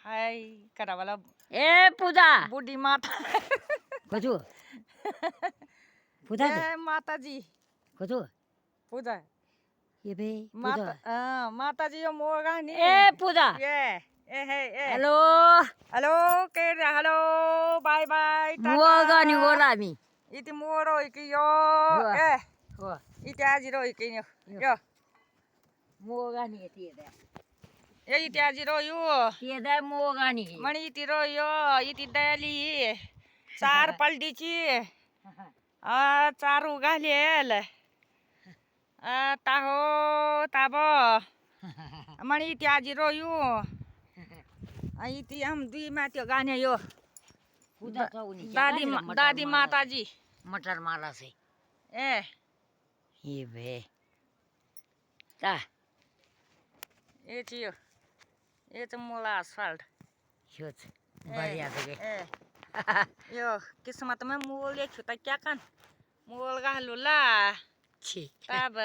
हाय करावाला ए पूजा बूढ़ी माता कजू पूजा जय माता जी कजू पूजा ये बे माता पूजा माता जी मोगा नी ए पूजा ये ए हॅलो हेलो के हेलो बाय बाय मोगा नि बोला मी इति मोरो इकी यो हो. ए हो इति आजिरो इकी यो मोगा नि येते दे ए इति आजिरो यो ते दे मोगा नि मणी इति रो यो इति दली चार पलडीची चार उगालेल ताहो ताबो मणी इति आजिरो यो इति हम दुई माथि गाने यो पूजा चौनी दादी माताजी मटर माला से ए ये बे ता ये चियो ये चाहिँ मोला asfalt ह्योच बढ़िया देखे ए यो किस्मत में मोल ये छुता क्या kan मोल गालुला छी तब